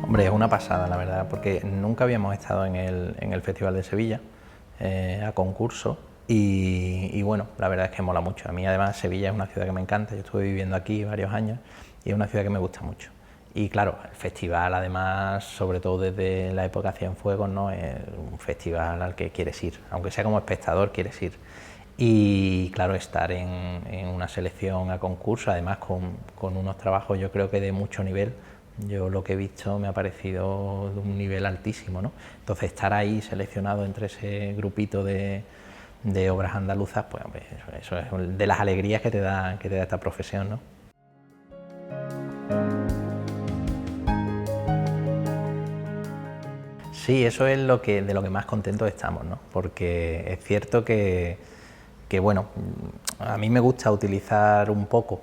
Hombre, es una pasada, la verdad, porque nunca habíamos estado en el Festival de Sevilla a concurso y bueno, la verdad es que mola mucho. A mí además Sevilla es una ciudad que me encanta, yo estuve viviendo aquí varios años y es una ciudad que me gusta mucho. Y claro, el festival además, sobre todo desde la época Cienfuegos, ¿no? Es un festival al que quieres ir, aunque sea como espectador quieres ir. Y claro, estar en una selección a concurso, además con unos trabajos yo creo que de mucho nivel, yo lo que he visto me ha parecido de un nivel altísimo, ¿no? Entonces estar ahí seleccionado entre ese grupito de obras andaluzas, pues hombre, eso es de las alegrías que te da esta profesión, ¿no? Sí, eso es de lo que más contentos estamos, ¿no? Porque es cierto que bueno, a mí me gusta utilizar un poco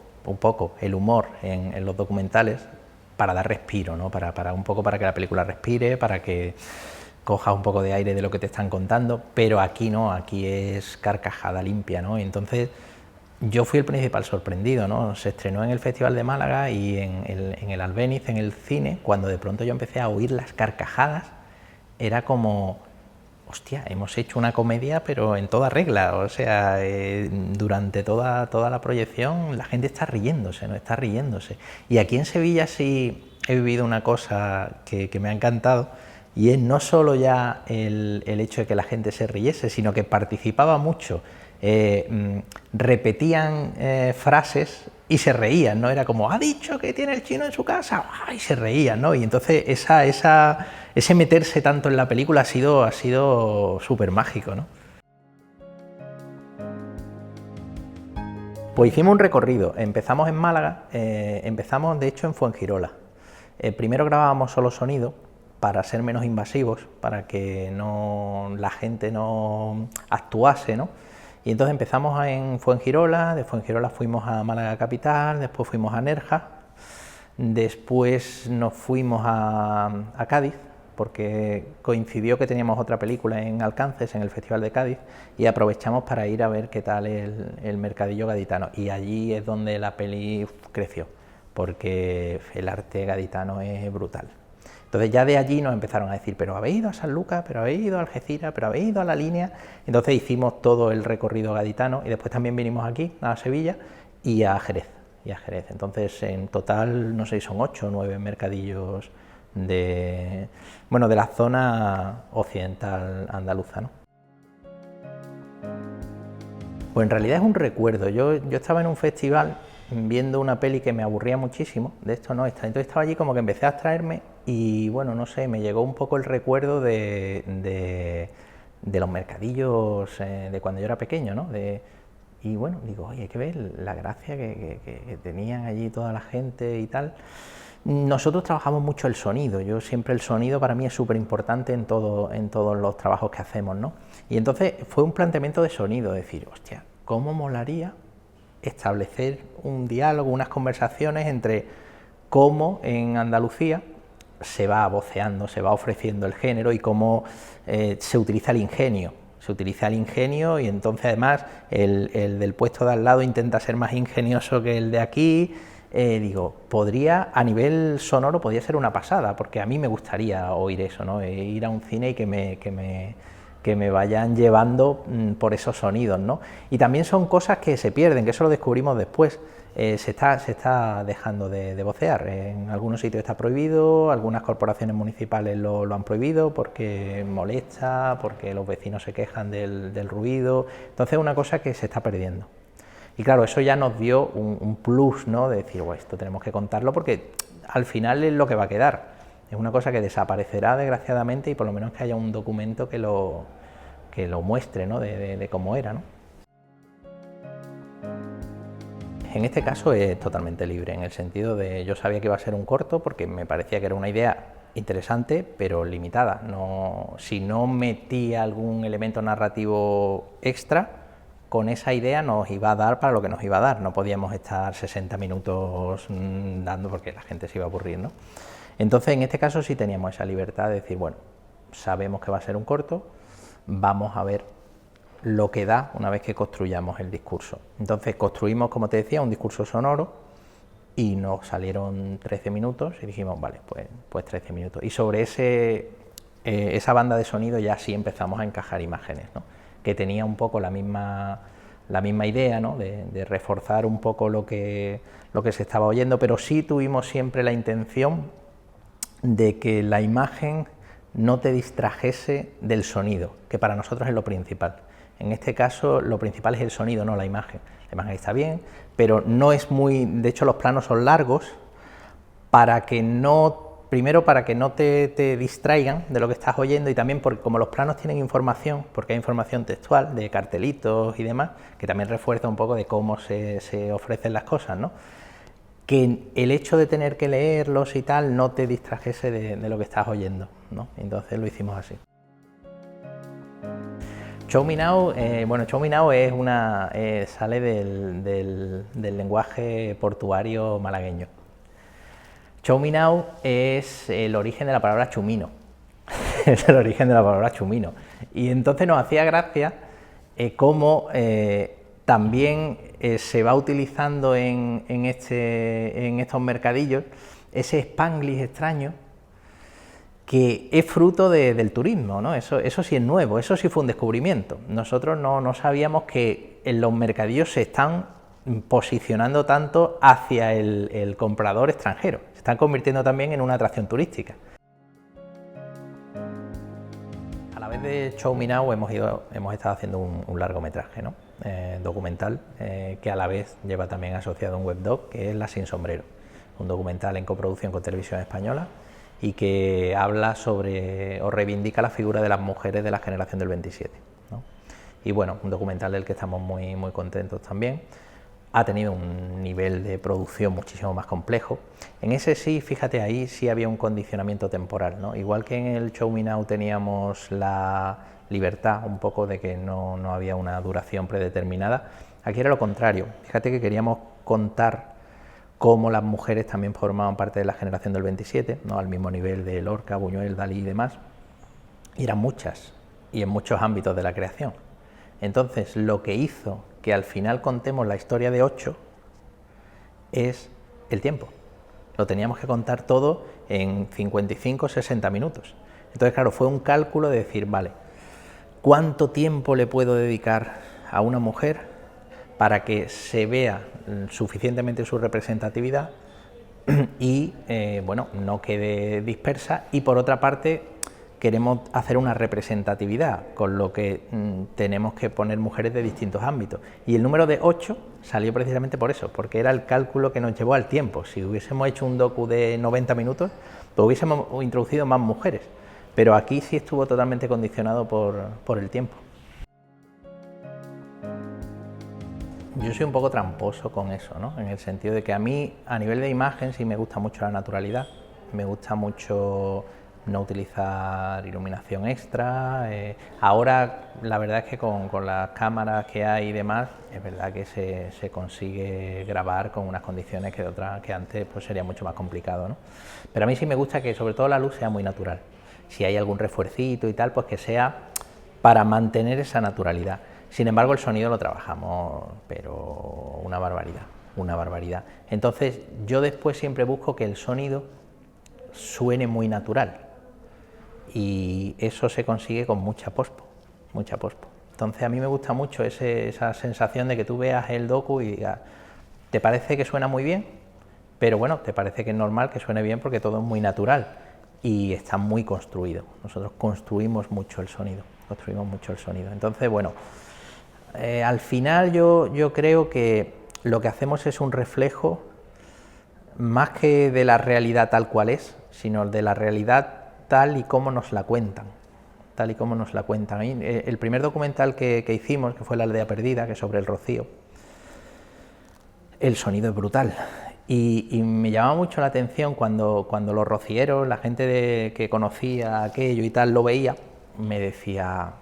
el humor en los documentales para dar respiro, ¿no? Para un poco para que la película respire, para que cojas un poco de aire de lo que te están contando, pero aquí no, aquí es carcajada limpia, ¿no? Y entonces yo fui el principal sorprendido, ¿no? Se estrenó en el Festival de Málaga y en el Albéniz, en el cine, cuando de pronto yo empecé a oír las carcajadas, era como, hostia, hemos hecho una comedia pero en toda regla, o sea, durante toda la proyección la gente está riéndose, ¿no? Está riéndose. Y aquí en Sevilla sí he vivido una cosa que me ha encantado, y es no solo ya el hecho de que la gente se riese, sino que participaba mucho, repetían frases y se reían, ¿no? Era como, ha dicho que tiene el chino en su casa, ¡ah! Y se reían, ¿no? Y entonces ese meterse tanto en la película ha sido súper mágico, ¿no? Pues hicimos un recorrido, empezamos en Málaga, empezamos de hecho en Fuengirola. Primero grabábamos solo sonido para ser menos invasivos, para que la gente no actuase, ¿no? Y entonces empezamos en Fuengirola, de Fuengirola fuimos a Málaga capital, después fuimos a Nerja, después nos fuimos a Cádiz, porque coincidió que teníamos otra película en Alcances, en el Festival de Cádiz, y aprovechamos para ir a ver qué tal el mercadillo gaditano. Y allí es donde la peli creció, porque el arte gaditano es brutal. Entonces ya de allí nos empezaron a decir, pero habéis ido a San Lucas, pero habéis ido a Algeciras, pero habéis ido a La Línea. Entonces hicimos todo el recorrido gaditano y después también vinimos aquí, a Sevilla y a Jerez. Entonces en total, no sé si son 8 o 9 mercadillos de la zona occidental andaluza, ¿no? Pues en realidad es un recuerdo. Yo estaba en un festival viendo una peli que me aburría muchísimo, de esto no, entonces estaba allí como que empecé a abstraerme y bueno, no sé, me llegó un poco el recuerdo de los mercadillos de cuando yo era pequeño, ¿no? Y bueno, digo, oye, hay que ver la gracia que tenían allí toda la gente y tal. Nosotros trabajamos mucho el sonido, yo siempre el sonido para mí es súper importante en todos los trabajos que hacemos, ¿no? Y entonces fue un planteamiento de sonido, decir, hostia, ¿cómo molaría establecer un diálogo, unas conversaciones entre cómo en Andalucía se va voceando, se va ofreciendo el género y cómo se utiliza el ingenio? Se utiliza el ingenio y entonces además el del puesto de al lado intenta ser más ingenioso que el de aquí. Digo, a nivel sonoro podría ser una pasada, porque a mí me gustaría oír eso, ¿no? Ir a un cine y que me vayan llevando por esos sonidos, ¿no? Y también son cosas que se pierden, que eso lo descubrimos después. Se está dejando de vocear. En algunos sitios está prohibido, algunas corporaciones municipales lo han prohibido porque molesta, porque los vecinos se quejan del ruido. Entonces es una cosa que se está perdiendo. Y claro, eso ya nos dio un plus, ¿no? De decir, bueno, esto tenemos que contarlo porque al final es lo que va a quedar. Es una cosa que desaparecerá desgraciadamente y por lo menos que haya un documento que lo muestre, ¿no? De cómo era, ¿no? En este caso es totalmente libre, en el sentido de yo sabía que iba a ser un corto porque me parecía que era una idea interesante pero limitada. No, si no metía algún elemento narrativo extra, con esa idea nos iba a dar para lo que nos iba a dar. No podíamos estar 60 minutos dando porque la gente se iba a aburrir, ¿no? Entonces en este caso sí teníamos esa libertad de decir, bueno, sabemos que va a ser un corto, vamos a ver lo que da una vez que construyamos el discurso. Entonces construimos, como te decía, un discurso sonoro y nos salieron 13 minutos y dijimos, vale, pues 13 minutos. Y sobre esa banda de sonido ya sí empezamos a encajar imágenes, ¿no? Que tenía un poco la misma idea, ¿no? de reforzar un poco lo que se estaba oyendo, pero sí tuvimos siempre la intención de que la imagen no te distrajese del sonido, que para nosotros es lo principal. En este caso lo principal es el sonido, no la imagen. La imagen está bien, pero no es muy... De hecho los planos son largos para que no... Primero para que no te distraigan de lo que estás oyendo, y también porque como los planos tienen información, porque hay información textual de cartelitos y demás, que también refuerza un poco de cómo se ofrecen las cosas, ¿no? Que el hecho de tener que leerlos y tal no te distrajese de lo que estás oyendo, ¿no? Entonces lo hicimos así. Show Me Now, bueno, Show Me Now es sale del lenguaje portuario malagueño. Show Me Now es el origen de la palabra chumino, es el origen de la palabra chumino. Y entonces nos hacía gracia cómo también se va utilizando en estos mercadillos ese spanglish extraño que es fruto del turismo, ¿no? Eso sí es nuevo, eso sí fue un descubrimiento. Nosotros no sabíamos que en los mercadillos se están posicionando tanto hacia el comprador extranjero, se están convirtiendo también en una atracción turística. A la vez de Show Me Now hemos estado haciendo un largometraje, ¿no? Documental, que a la vez lleva también asociado un webdoc, que es La Sin Sombrero, un documental en coproducción con Televisión Española y que habla sobre o reivindica la figura de las mujeres de la generación del 27, ¿no? Y bueno, un documental del que estamos muy contentos también. Ha tenido un nivel de producción muchísimo más complejo. En ese sí, fíjate, ahí sí había un condicionamiento temporal, ¿no? Igual que en el Show Me Now teníamos la libertad un poco de que no había una duración predeterminada, aquí era lo contrario. Fíjate que queríamos contar cómo las mujeres también formaban parte de la generación del 27, ¿no? Al mismo nivel de Lorca, Buñuel, Dalí y demás, y eran muchas, y en muchos ámbitos de la creación. Entonces, lo que hizo que al final contemos la historia de 8 es el tiempo. Lo teníamos que contar todo en 55-60 minutos. Entonces, claro, fue un cálculo de decir, vale, ¿cuánto tiempo le puedo dedicar a una mujer para que se vea suficientemente su representatividad y bueno, no quede dispersa? Y por otra parte, queremos hacer una representatividad, con lo que tenemos que poner mujeres de distintos ámbitos. Y el número de 8 salió precisamente por eso, porque era el cálculo que nos llevó al tiempo. Si hubiésemos hecho un docu de 90 minutos, pues hubiésemos introducido más mujeres. Pero aquí sí estuvo totalmente condicionado por el tiempo. Yo soy un poco tramposo con eso, ¿no? En el sentido de que a mí, a nivel de imagen, sí me gusta mucho la naturalidad, me gusta mucho no utilizar iluminación extra. Ahora la verdad es que con las cámaras que hay y demás, es verdad que se consigue grabar con unas condiciones que antes pues sería mucho más complicado, ¿no? Pero a mí sí me gusta que sobre todo la luz sea muy natural. Si hay algún refuercito y tal, pues que sea para mantener esa naturalidad. Sin embargo, el sonido lo trabajamos, pero una barbaridad, una barbaridad. Entonces, yo después siempre busco que el sonido suene muy natural, y eso se consigue con mucha pospo, mucha pospo. Entonces, a mí me gusta mucho esa sensación de que tú veas el docu y digas, te parece que suena muy bien, pero bueno, te parece que es normal que suene bien porque todo es muy natural y está muy construido. Nosotros construimos mucho el sonido, Entonces, bueno, al final yo creo que lo que hacemos es un reflejo más que de la realidad tal cual es, sino de la realidad tal y como nos la cuentan, tal y como nos la cuentan. El primer documental que hicimos, que fue La aldea perdida, que es sobre el Rocío, el sonido es brutal. Y me llamaba mucho la atención cuando los rocieros, la gente que conocía aquello y tal, lo veía, me decía,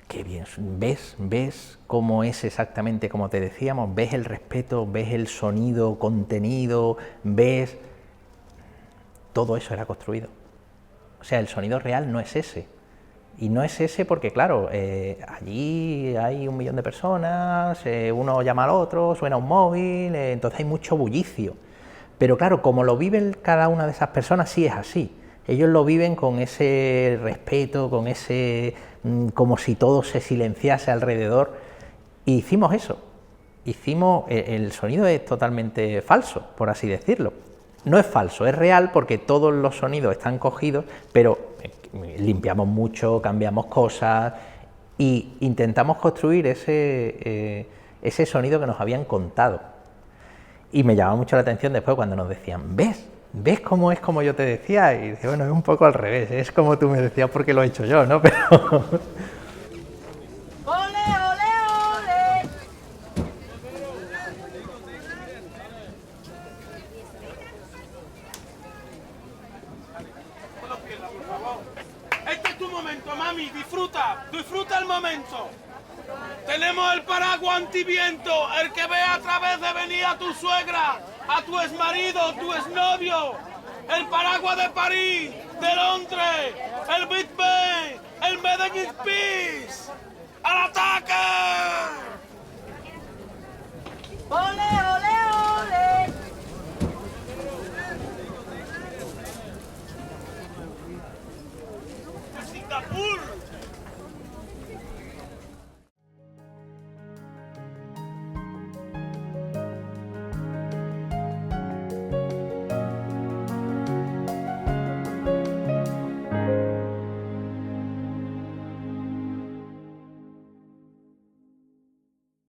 qué bien, ¿ves cómo es exactamente como te decíamos? ¿Ves el respeto? ¿Ves el sonido contenido? ¿Ves? Todo eso era construido. O sea, el sonido real no es ese. Y no es ese porque, claro, allí hay 1 millón de personas, uno llama al otro, suena un móvil, entonces hay mucho bullicio. Pero claro, como lo viven cada una de esas personas, sí es así. Ellos lo viven con ese respeto, con ese como si todo se silenciase alrededor. Y hicimos eso. El sonido es totalmente falso, por así decirlo. No es falso, es real porque todos los sonidos están cogidos, pero limpiamos mucho, cambiamos cosas y intentamos construir ese sonido que nos habían contado. Y me llamaba mucho la atención después cuando nos decían, ¿ves cómo es como yo te decía? Y dije, bueno, es un poco al revés, es como tú me decías porque lo he hecho yo, ¿no? Pero... ¡Ole, ole, ole! Este es tu momento, mami, disfruta el momento. Tenemos el paraguas antiviento, el que ve a través de venir a tu suegra, a tu exmarido, tu exnovio. El paraguas de París, de Londres, el Big Ben, el Medellín Peace. ¡Al ataque! ¡Ole, ole!